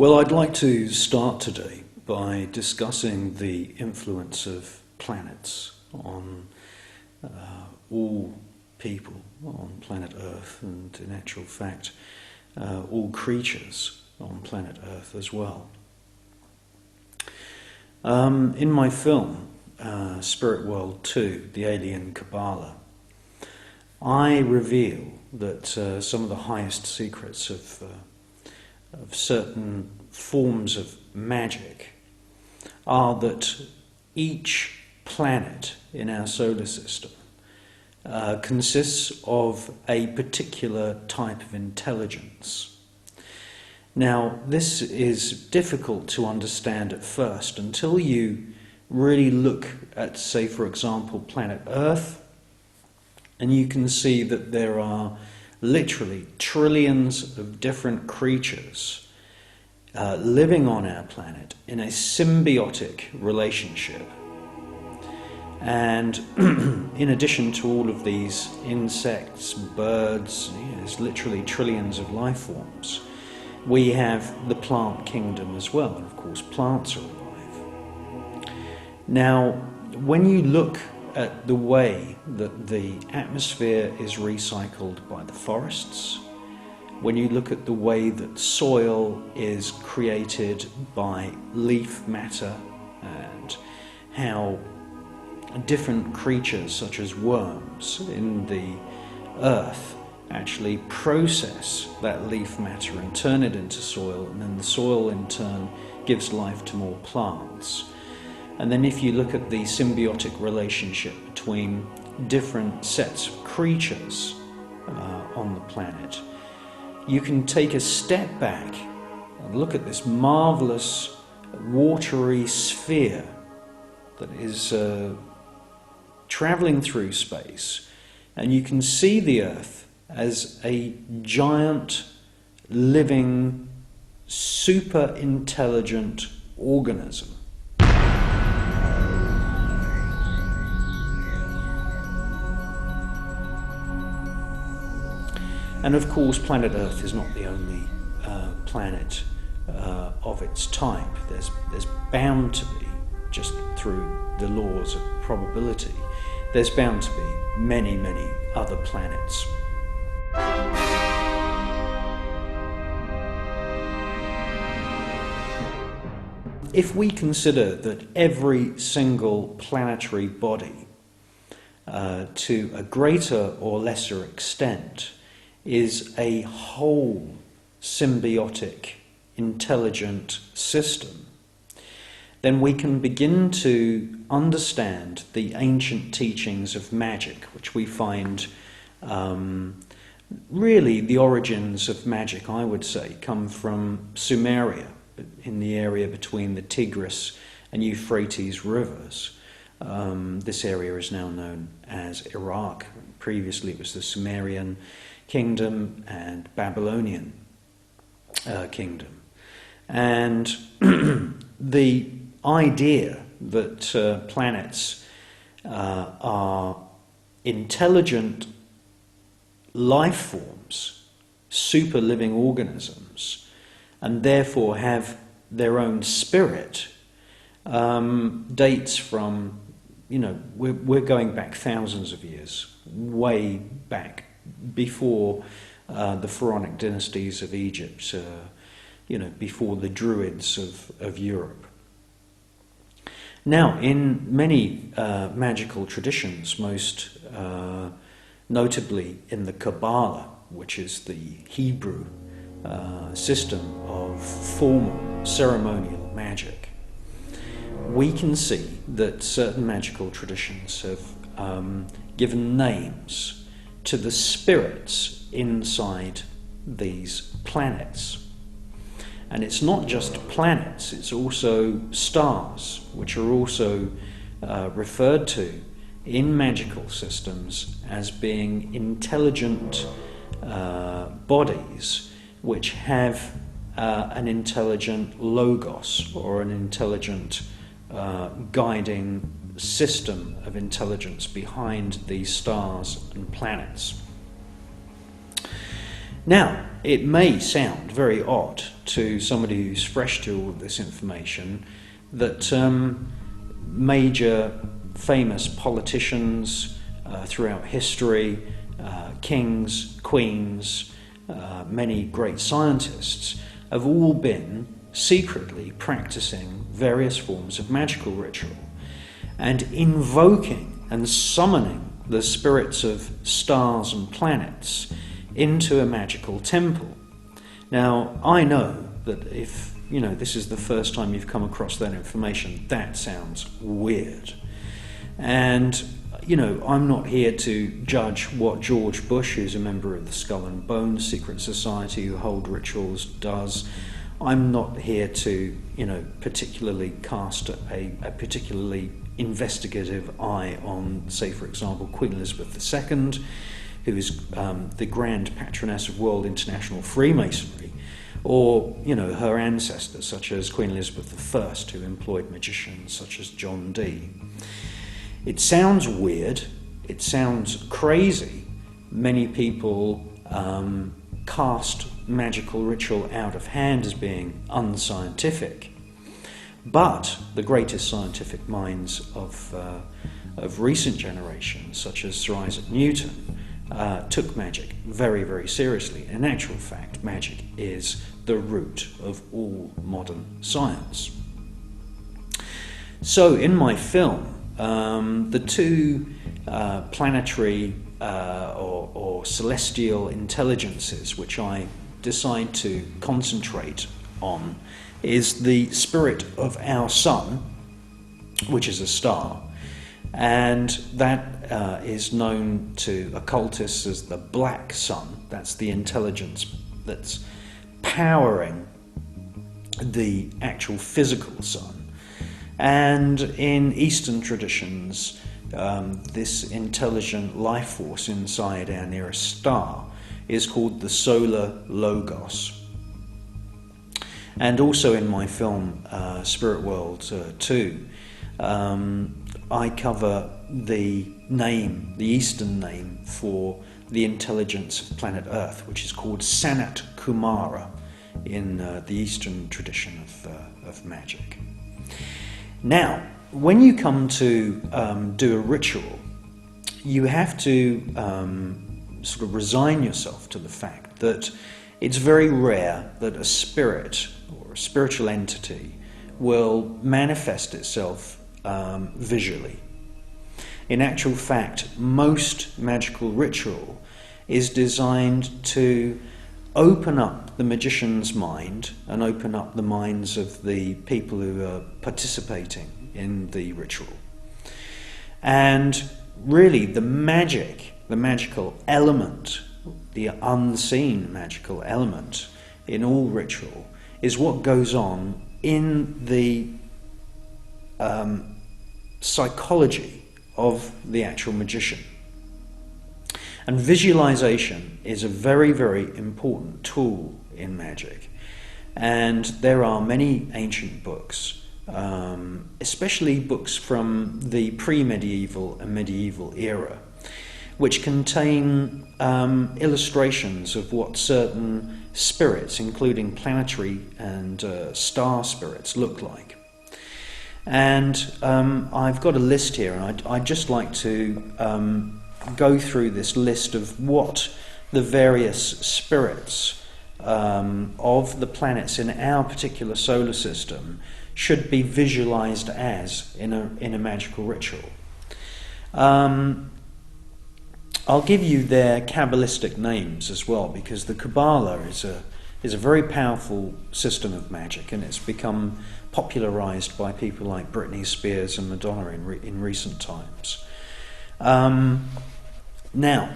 Well, I'd like to start today by discussing the influence of planets on all people on planet Earth, and in actual fact all creatures on planet Earth as well. In my film Spirit World 2, The Alien Kabbalah, I reveal that some of the highest secrets of certain forms of magic are that each planet in our solar system consists of a particular type of intelligence. Now, this is difficult to understand at first until you really look at, say, for example, planet Earth, and you can see that there are literally trillions of different creatures living on our planet in a symbiotic relationship. And in addition to all of these insects, birds, there's literally trillions of life forms. We have the plant kingdom as well, and of course plants are alive. Now, when you look at the way that the atmosphere is recycled by the forests, when you look at the way that soil is created by leaf matter, and how different creatures such as worms in the earth actually process that leaf matter and turn it into soil, and then the soil in turn gives life to more plants. And then if you look at the symbiotic relationship between different sets of creatures on the planet, you can take a step back and look at this marvelous watery sphere that is traveling through space, and you can see the Earth as a giant, living, super intelligent organism. And of course, planet Earth is not the only planet of its type. There's bound to be, just through the laws of probability, there's bound to be many, many other planets. If we consider that every single planetary body, to a greater or lesser extent, is a whole symbiotic, intelligent system, then we can begin to understand the ancient teachings of magic, which we find really the origins of magic, I would say, come from Sumeria, in the area between the Tigris and Euphrates rivers. This area is now known as Iraq. Previously it was the Sumerian kingdom and Babylonian kingdom. And the idea that planets are intelligent life forms, super living organisms, and therefore have their own spirit, dates from, we're going back thousands of years, way back before the pharaonic dynasties of Egypt, before the Druids of Europe. Now, in many magical traditions, most notably in the Kabbalah, which is the Hebrew system of formal ceremonial magic, we can see that certain magical traditions have given names to the spirits inside these planets. And it's not just planets, it's also stars, which are also referred to in magical systems as being intelligent bodies which have an intelligent logos, or an intelligent guiding system of intelligence behind these stars and planets. Now, it may sound very odd to somebody who's fresh to all of this information that major famous politicians throughout history, kings, queens, many great scientists, have all been secretly practicing various forms of magical ritual and invoking and summoning the spirits of stars and planets into a magical temple. Now, I know that if this is the first time you've come across that information, that sounds weird. And I'm not here to judge what George Bush, who's a member of the Skull and Bones Secret Society who hold rituals, does. I'm not here to, particularly cast a particularly investigative eye on, say, for example, Queen Elizabeth II, who is the grand patroness of World International Freemasonry, or, her ancestors, such as Queen Elizabeth I, who employed magicians such as John Dee. It sounds weird, it sounds crazy. Many people cast magical ritual out of hand as being unscientific. But the greatest scientific minds of recent generations, such as Sir Isaac Newton, took magic very, very seriously. In actual fact, magic is the root of all modern science. So in my film, the two planetary or celestial intelligences which I decide to concentrate on is the spirit of our sun, which is a star, and that is known to occultists as the black sun. That's the intelligence that's powering the actual physical sun. And in Eastern traditions, this intelligent life force inside our nearest star is called the solar logos. And also in my film, Spirit World 2, I cover the Eastern name for the intelligence of planet Earth, which is called Sanat Kumara in the Eastern tradition of magic. Now, when you come to do a ritual, you have to sort of resign yourself to the fact that it's very rare that a spirit or a spiritual entity will manifest itself visually. In actual fact, most magical ritual is designed to open up the magician's mind and open up the minds of the people who are participating in the ritual. And really the magical element, the unseen magical element in all ritual is what goes on in the psychology of the actual magician. And visualization is a very, very important tool in magic. And there are many ancient books, especially books from the pre-medieval and medieval era, which contain illustrations of what certain spirits, including planetary and star spirits, look like. And I've got a list here, and I'd just like to go through this list of what the various spirits of the planets in our particular solar system should be visualized as in a magical ritual. I'll give you their Kabbalistic names as well, because the Kabbalah is a very powerful system of magic, and it's become popularized by people like Britney Spears and Madonna in recent times. Now,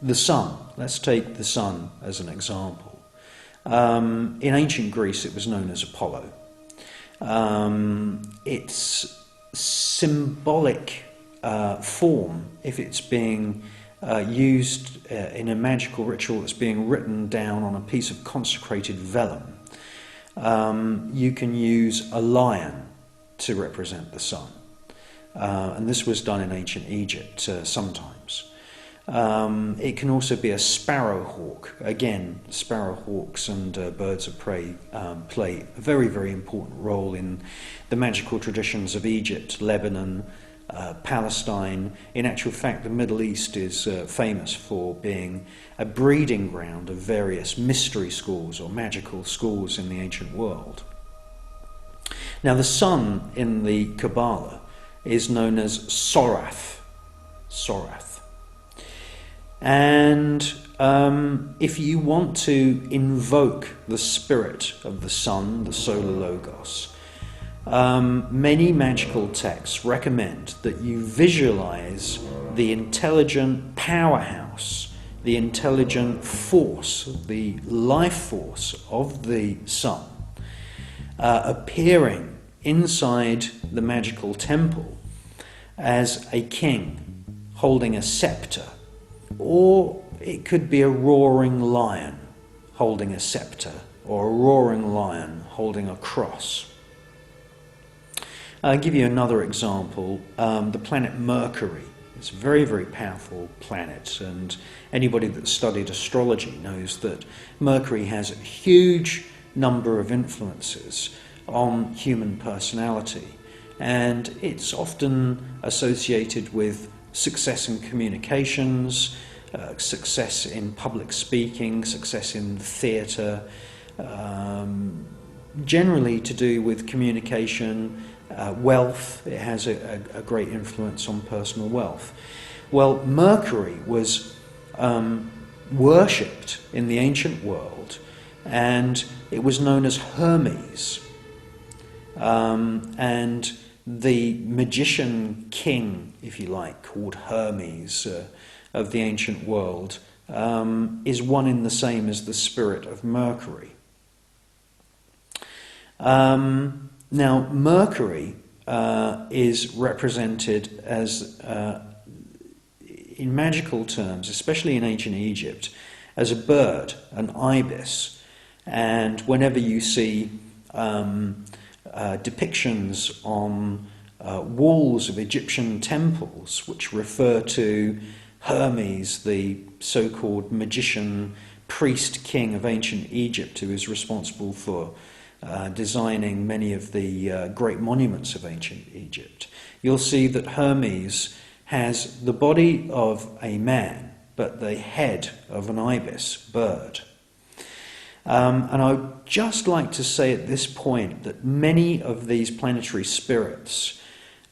the sun. Let's take the sun as an example. In ancient Greece, it was known as Apollo. Its symbolic form, if it's being used in a magical ritual that's being written down on a piece of consecrated vellum, you can use a lion to represent the sun. And this was done in ancient Egypt sometimes. It can also be a sparrowhawk. Again, sparrowhawks and birds of prey play a very, very important role in the magical traditions of Egypt, Lebanon, Palestine. In actual fact, the Middle East is famous for being a breeding ground of various mystery schools or magical schools in the ancient world. Now, the sun in the Kabbalah is known as Sorath. Sorath. And if you want to invoke the spirit of the sun, the solar logos, many magical texts recommend that you visualize the intelligent powerhouse, the intelligent force, the life force of the sun appearing inside the magical temple as a king holding a scepter, or it could be a roaring lion holding a scepter, or a roaring lion holding a cross. I'll give you another example. The planet Mercury is a very, very powerful planet, and anybody that's studied astrology knows that Mercury has a huge number of influences on human personality, and it's often associated with success in communications, success in public speaking, success in theatre, generally to do with communication, wealth. It has a great influence on personal wealth. Well, Mercury was worshipped in the ancient world, and it was known as Hermes. And the magician king, if you like, called Hermes of the ancient world, is one in the same as the spirit of Mercury. Now, Mercury is represented as, in magical terms, especially in ancient Egypt, as a bird, an ibis. And whenever you see depictions on walls of Egyptian temples which refer to Hermes, the so-called magician priest king of ancient Egypt, who is responsible for designing many of the great monuments of ancient Egypt, you'll see that Hermes has the body of a man but the head of an ibis bird. And I would just like to say at this point that many of these planetary spirits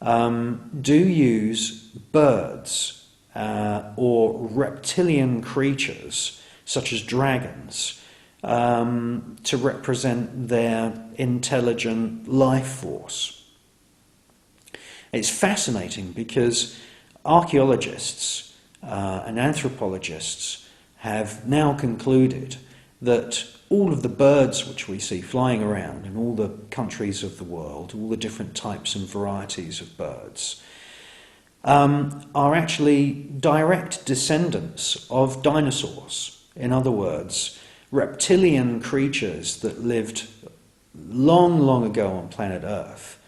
do use birds or reptilian creatures such as dragons to represent their intelligent life force. It's fascinating because archaeologists and anthropologists have now concluded that all of the birds which we see flying around in all the countries of the world, all the different types and varieties of birds, are actually direct descendants of dinosaurs. In other words, reptilian creatures that lived long, long ago on planet Earth.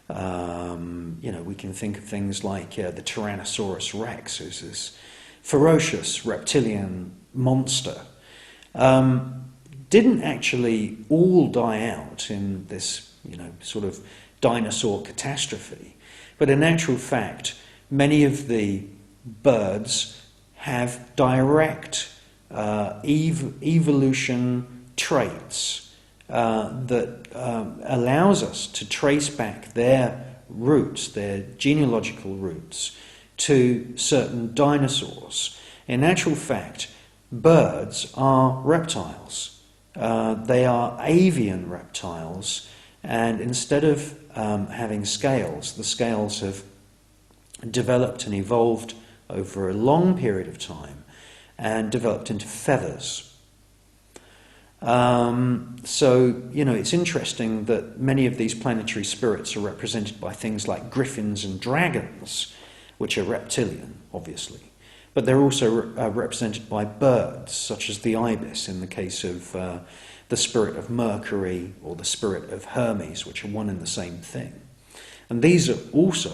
We can think of things like the Tyrannosaurus Rex, who's this ferocious reptilian monster. Didn't actually all die out in this, sort of dinosaur catastrophe. But in actual fact, many of the birds have direct evolution traits that allows us to trace back their roots, their genealogical roots, to certain dinosaurs. In actual fact, birds are reptiles. They are avian reptiles, and instead of having scales, the scales have developed and evolved over a long period of time and developed into feathers. It's interesting that many of these planetary spirits are represented by things like griffins and dragons, which are reptilian, obviously. But they're also represented by birds, such as the ibis in the case of the spirit of Mercury or the spirit of Hermes, which are one and the same thing. And these are also,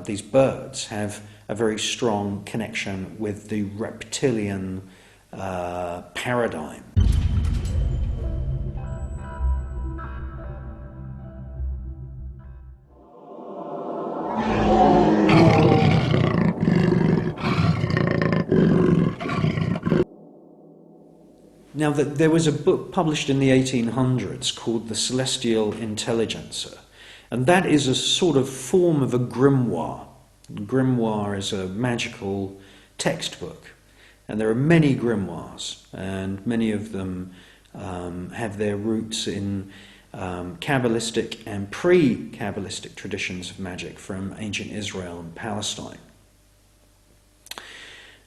these birds have a very strong connection with the reptilian paradigm. Now, there was a book published in the 1800s called The Celestial Intelligencer, and that is a sort of form of a grimoire. Grimoire is a magical textbook, and there are many grimoires, and many of them have their roots in Kabbalistic and pre-Kabbalistic traditions of magic from ancient Israel and Palestine.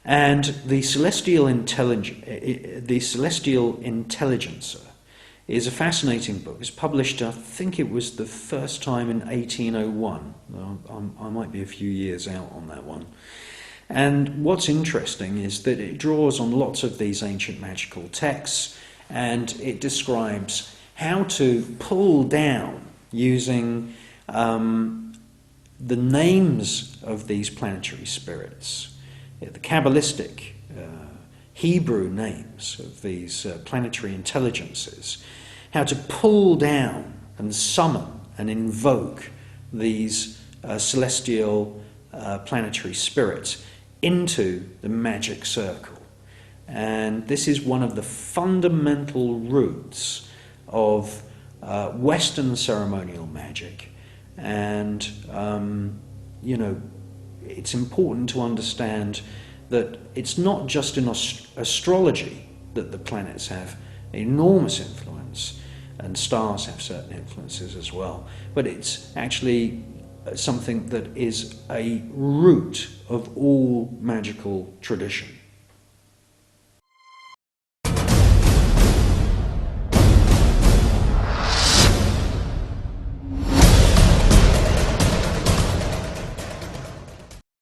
And the Celestial Intelligencer is a fascinating book. It was published, I think it was the first time in 1801. I might be a few years out on that one. And what's interesting is that it draws on lots of these ancient magical texts, and it describes how to pull down, using the names of these planetary spirits, the Kabbalistic Hebrew names of these planetary intelligences, how to pull down and summon and invoke these celestial planetary spirits into the magic circle. And this is one of the fundamental roots of Western ceremonial magic. And, it's important to understand that it's not just in astrology that the planets have enormous influence, and stars have certain influences as well, but it's actually something that is a root of all magical tradition.